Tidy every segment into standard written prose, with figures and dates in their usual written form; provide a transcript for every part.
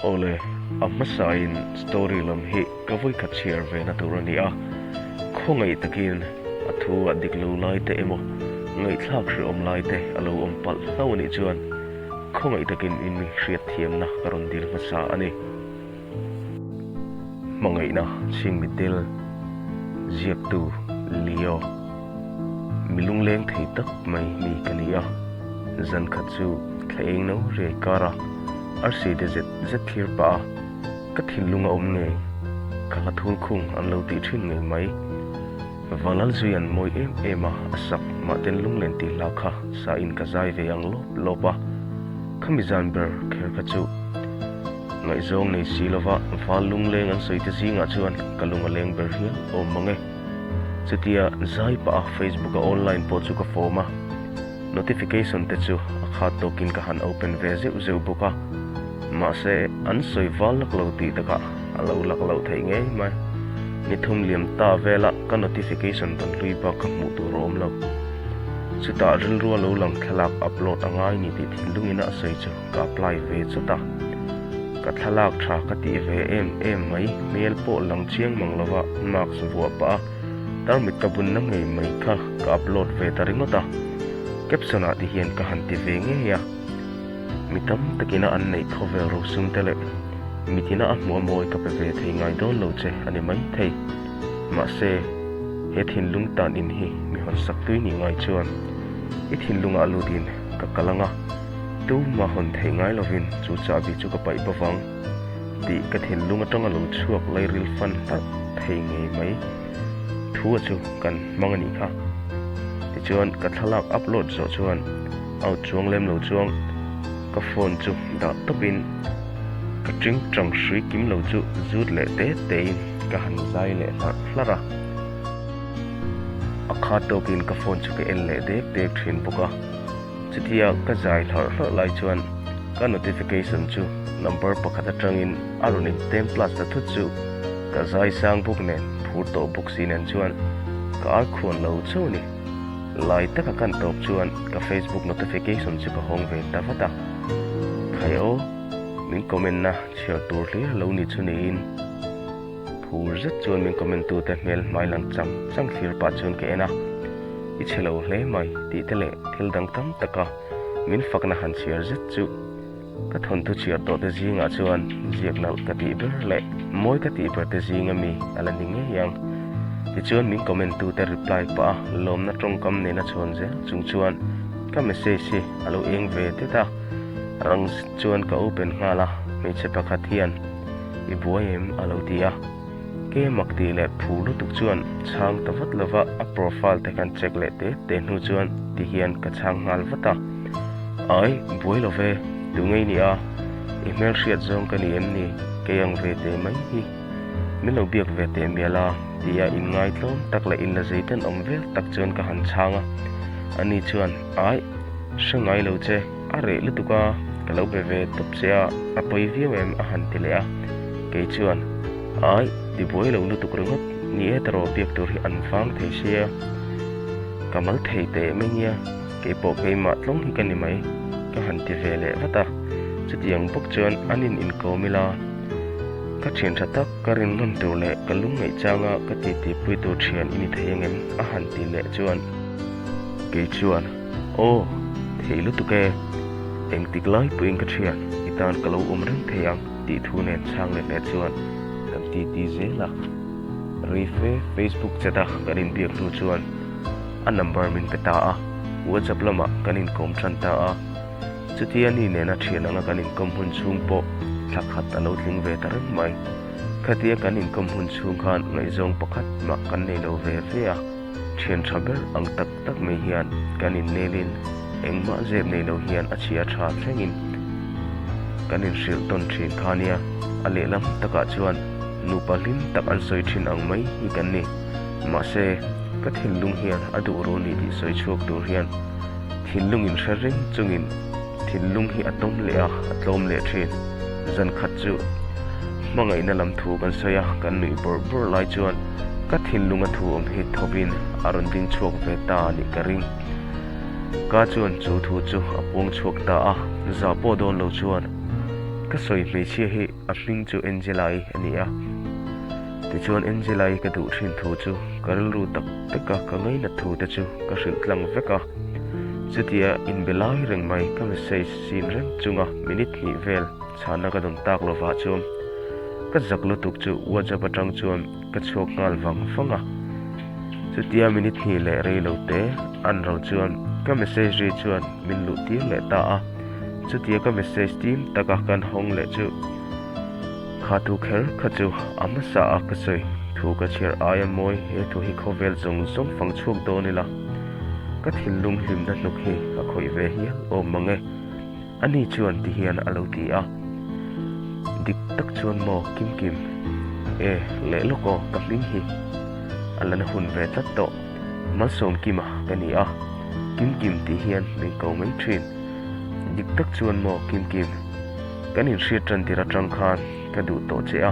ole amma sain story lam hi kavoi khat share ve na turania khongai takin athu adiklo lai te emo ngai thlak ri om lai te alo om pal hlaw ni chuan khongai takin in mi hriat thiam na karon dir ma sa ani mangai na sing mitel ziak tu leo milung leng thei tak mai mi kania zan khat chu thleng no re kara arsi de zet thir pa ka thinlunga om nge kala thul khung an lo ti thin nge mai walal zuyan moi ema asak ma ten lung len ti la kha sa in ka zai ve ang lopa khamizan ber kher ka chu ngai zong nei silova fal lung leng an soi te zinga chuan kalunga leng ber hi om mange chutia zai pa Facebook online po chu ka forma notification te chu kha tokin ka han open ve zeu boka ma se an soi wal lak lo ti taka alo lak lo thei nge mai ni thum liam ta vela ka notification ton lui ba ka mu tu rom lo chuta ril ru lo lang thalak upload angai ni ti thinlungina soi chu ka apply ve chuta ka thalak tha ka ti ve em mai mail po lang chiang manglawa marks vuwa pa tarmit ka bun na ngei mai kha ka upload ve taringota caption ati hian ka han ti ve nge ya mitam takina an nei khovel ro sum tele mitina a mo moi ka pe ve thei ngai don lo che ani mai thei ma se he thinlung tan in hi mi hon sak tui ni ngai chuan I thinlunga aludin ka kalanga tu ma hon thei ngai lovin chu cha bi chu ka pai bawang ti ka thinlunga tanga lo chuak lai ril fan ta thei nge mai thu chu kan mangani kha ti chuan ka thalak upload zo chuan au chuang lem lo chuang ka phone chu da topin ka tring trang sri kim lo chu zut le te ka han zai le hlara akha tokin ka phone chu ka en le dek thin boka chutia ka zai thar lai chuan ka notification chu number pakhat atangin arunin 10 plus ta thu chu ka zai sang buk nen phur to buk sinen chuan ka ar khon lo chu ni lai ta ka kan top chuan ka Facebook notification chu ka hong ve ta fata khayo min comment na chia tur le lo ni chuni in phur zet chuan min comment tu te mel mai lang chang thir pa chun ke na I chelo hle mai ti tele thil dang tam taka min fakna han chiar zet chu ka thon tu chiar to te zinga chuan ziak nal ka ti ber le moi ka ti ber te zinga mi ala ninge yang ti chuan min comment tu te reply pa lom na tong kam ne na chon je chung chuan ka message si alo eng ve te ta rang chuan ka open ngala me che pakhat hian I buaim alo tia ke makti le phulu tuk chuan chang tawat lova a profile te kan check le te nu chuan ti hian ka chang ngal wata ai buai love tu ngei ni a email riat zong ka ni em ni ke yang ve te mai hi min lo biak ve te miala tia in ngai tlom tak la in la zeitan om ve tak chuan ka han changa ani chuan ai sangai lo che are lutuka ka lo be ve top sia a poi viewem a han tile a ke chuan ai ti boi lo lu tuk ringot ni e taro piak tur hi an fang thei sia kamal thei te menia ke po ke ma tlong hi kan ni mai ka han ti vele wata chutiang bok chuan anin in ko mila ka thin thatak karin ngon tu le kalung ngai changa ka ti pui tu thian ini theiangem a han ti le chuan ke chuan o thei lu tu ke eng tiklai puing ka thian itan kalo umreng theiang ti thu nen chang le chuan ti zela rife Facebook chata kanin biak tu chuan a number min peta a WhatsApp lama kanin kom than ta a chutia ni ne na thian anga kanin kom hun chung po thak khat alo tling ve taran mai khatia kanin kom hun chung khan ngai zong pakhat ma kan nei lo ve a thian thaber ang tak mai hian kanin nelin engma zeb nei lo hian a chia tha thlengin kanin sil ton thin khania ale lam taka chuan nupalim tak an soi thin ang mai hi kan ni ma se ka thinlung hian adu ro ni ti soi chuak tur hian thinlung in sharing chungin thinlung hi atom le a atlom le thin zan khat chu mangai na lam thu kan soya kan nui bor lai chuan ka thinlung a thu om hi thobin aron ding chuak ve ta ni karing ka chuan chu thu chu apong chuak ta a za po don lo chuan ka soi me chi hi a hring chu Angela ania ti chuan Angela ka du thin thu chu karl ru tak taka ka ngai na thu te chu ka hrin tlang veka chutia in belai reng mai ka message sin reng chunga minute hi vel chana ka dong tak lova chum ka zaklu tuk chu WhatsApp atang chuan ka chok ngal wang fanga chutia minute hi le rei lo te an ro chuan ka message ri chuan min lu ti le ta a chutia ka message team taka kan hong le chu khatu kher khachu amasa a ka soi thu ka cher aya moi he thu hi khovel zong zong phang chuak do ni la ka thilung hlim na nuk hi a khoi ve hi o mange ani chuan ti hian alo ti a dik tak chuan mo kim kim le loko ka hling hi alan hun ve tat to ma som kima kani a kim kim ti hian min ko mai thin dik tak chuan mo kim kim kanin hria tran tira tang khan ka du to che a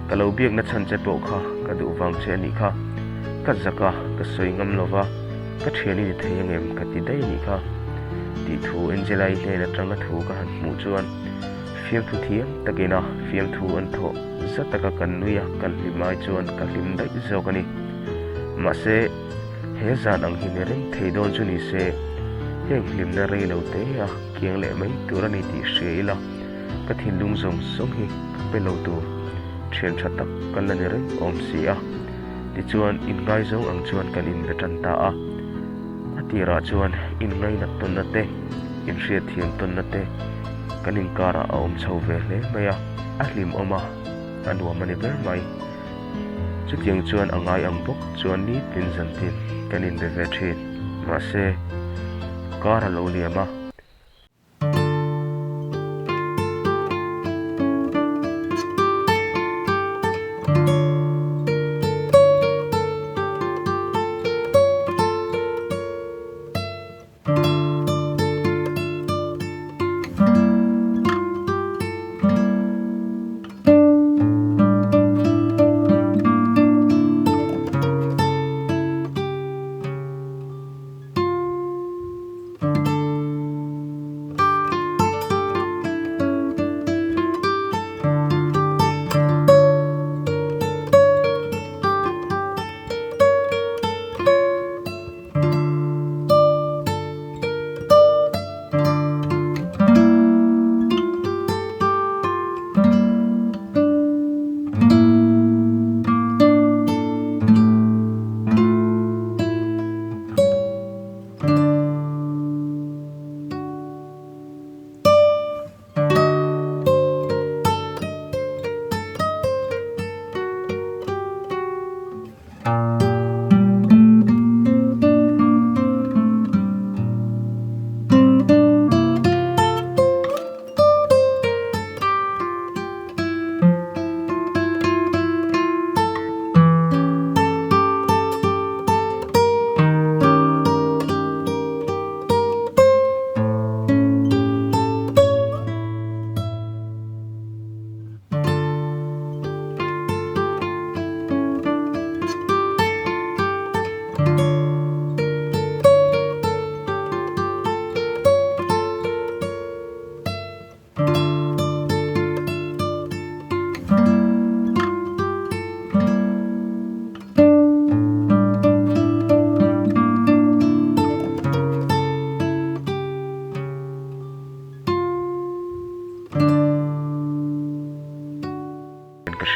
ka lo biak na chan che po kha ka du wang che ni kha ka zaka ka soi ngam lova ka thiani ni theyangem ka ti dai ni kha ti thu Angela le na tanga thu ka han mu chuan fiam thu thiam takena fiam thu an tho zataka kan nuya kan limai chuan ka lim dai zo kani ma se he zan ang hi ne reng theidon chu ni se heng lim na rei lo te a kiang le mai turani ti sheila ka thinlung zong song hi pe lo tu thian thatak kan la ne reng om si a ti chuan in ngai zong ang chuan kan in betan ta a atira chuan in ngai na ton na te in hria thian ton na te kan in kara a om chho ve hle maya a hlim oma anwa mani ber mai chutiang chuan angai ang bok chuan ni tin zan tin kan in be ve thin ma se kara lo liama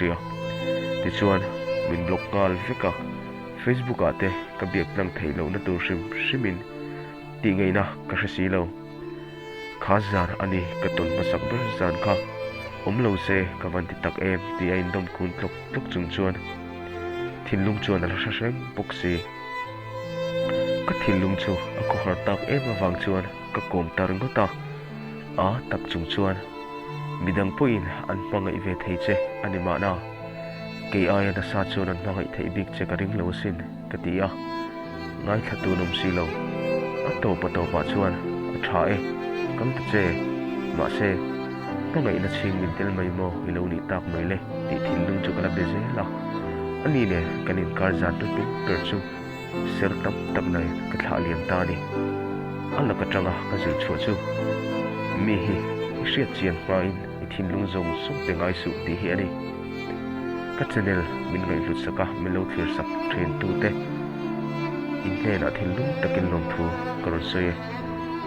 ria ti chuan min blog ngal veka Facebook ate ka biak tlang theilo na tur shimin ti ngeina ka hri lo khazar ani ka ton masak ber zan kha omlo se ka van ti tak em ti a indom kun tlok chung chuan thinlung chuan ala hra boxi ka thinlung chu a ko har tak em awang chuan ka kom tar ngota a tak chung chuan midang puin an pangai ve thei che ani ma na ke aya da sa chuan an pangai thei bik che ka ring lo sin ka ti a ngai thatu nom si lo a to pa chuan a tha e kam ta che ma se pangai na ching min tel mai mo hilo ni tak mai le ti thinlung chu kala be je la ani ne kanin kar zan tu pin per chu ser tam nai ka thla liam ta ni ala ka tanga ka zil chu chu mi hi hriat chian ma in thin lung zong suk te ngai su ti hi ani ka channel min ngai lut saka min lo thir sak train tu te in he na thin lung takin lom thu karon soye